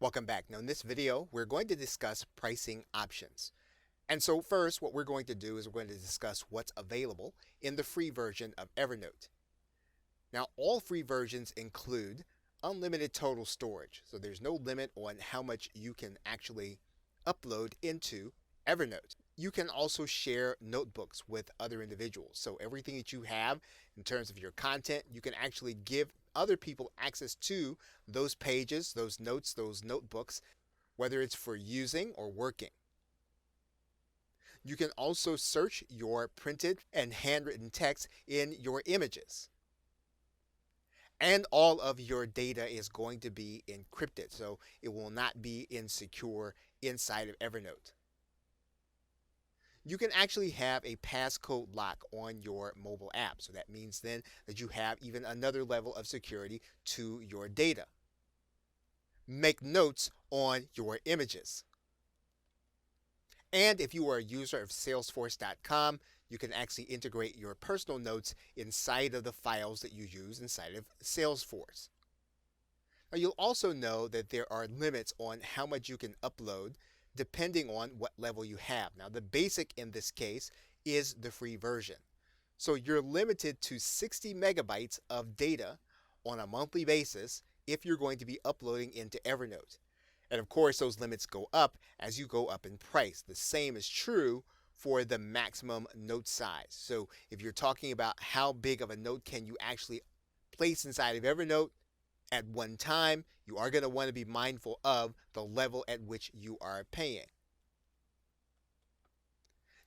Welcome back. Now in this video, we're going to discuss pricing options. And so first, what we're going to do is we're going to discuss what's available in the free version of Evernote. Now all free versions include unlimited total storage. So there's no limit on how much you can actually upload into Evernote. You can also share notebooks with other individuals. So everything that you have in terms of your content, you can actually give other people access to those pages, those notes, those notebooks, whether it's for using or working. You can also search your printed and handwritten text in your images. And all of your data is going to be encrypted, so it will not be insecure inside of Evernote. You can actually have a passcode lock on your mobile app. So that means then that you have even another level of security to your data. Make notes on your images. And if you are a user of Salesforce.com, you can actually integrate your personal notes inside of the files that you use inside of Salesforce. Now you'll also know that there are limits on how much you can upload depending on what level you have. Now the basic in this case is the free version. So you're limited to 60 megabytes of data on a monthly basis if you're going to be uploading into Evernote. And of course those limits go up as you go up in price. The same is true for the maximum note size. So if you're talking about how big of a note can you actually place inside of Evernote, at one time, you are going to want to be mindful of the level at which you are paying.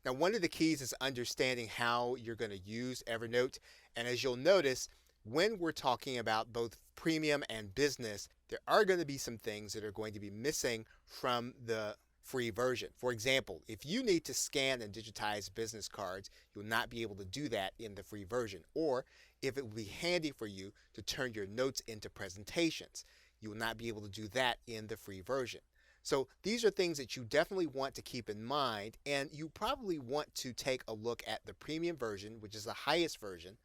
Now, one of the keys is understanding how you're going to use Evernote. And as you'll notice, when we're talking about both premium and business, there are going to be some things that are going to be missing from the free version. For example, if you need to scan and digitize business cards, you'll not be able to do that in the free version. Or if it would be handy for you to turn your notes into presentations, you will not be able to do that in the free version. So these are things that you definitely want to keep in mind, and you probably want to take a look at the premium version, which is the highest version,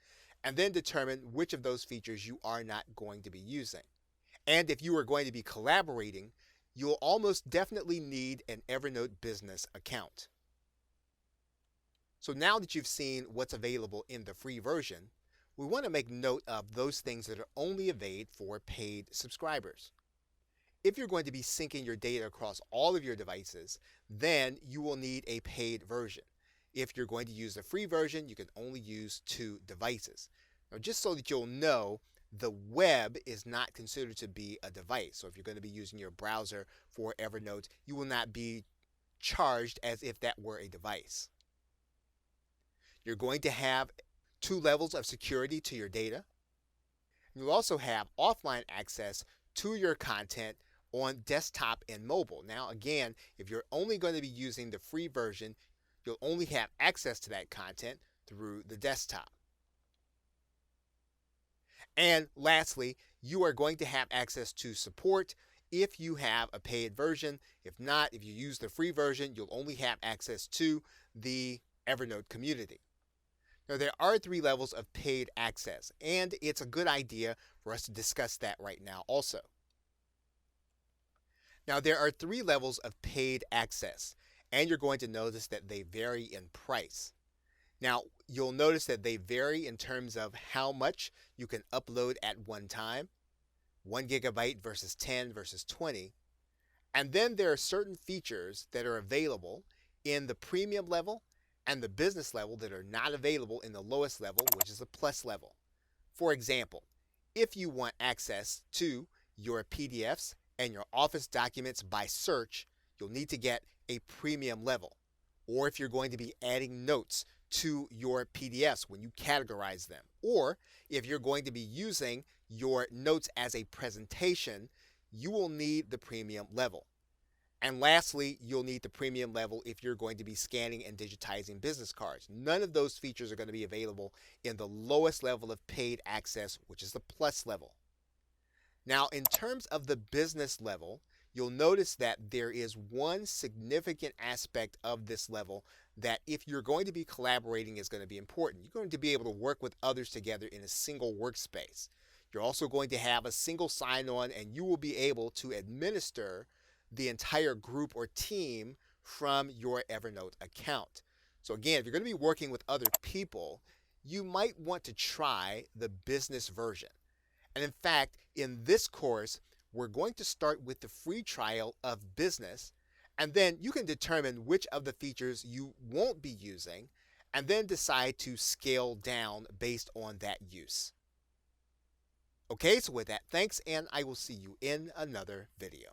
and then determine which of those features you are not going to be using. And if you are going to be collaborating, you'll almost definitely need an Evernote business account. So now that you've seen what's available in the free version, we want to make note of those things that are only available for paid subscribers. If you're going to be syncing your data across all of your devices, then you will need a paid version. If you're going to use the free version, you can only use 2 devices. Now, just so that you'll know, the web is not considered to be a device. So if you're going to be using your browser for Evernote, you will not be charged as if that were a device. You're going to have 2 levels of security to your data. You'll also have offline access to your content on desktop and mobile. Now again, if you're only going to be using the free version, you'll only have access to that content through the desktop. And lastly, you are going to have access to support if you have a paid version. If not, if you use the free version, you'll only have access to the Evernote community. Now, there are 3 levels of paid access, and it's a good idea for us to discuss that right now also. Now, there are 3 levels of paid access, and you're going to notice that they vary in price. Now, you'll notice that they vary in terms of how much you can upload at one time, 1 gigabyte versus 10 versus 20. And then there are certain features that are available in the premium level and the business level that are not available in the lowest level, which is the plus level. For example, if you want access to your PDFs and your Office documents by search, you'll need to get a premium level. Or if you're going to be adding notes to your PDFs when you categorize them, or if you're going to be using your notes as a presentation, you will need the premium level. And lastly, you'll need the premium level if you're going to be scanning and digitizing business cards. None of those features are going to be available in the lowest level of paid access, which is the plus level. Now, in terms of the business level, you'll notice that there is one significant aspect of this level that if you're going to be collaborating is going to be important. You're going to be able to work with others together in a single workspace. You're also going to have a single sign-on, and you will be able to administer the entire group or team from your Evernote account. So again, if you're going to be working with other people, you might want to try the business version. And in fact, in this course, we're going to start with the free trial of business, and then you can determine which of the features you won't be using, and then decide to scale down based on that use. Okay, so with that, thanks, and I will see you in another video.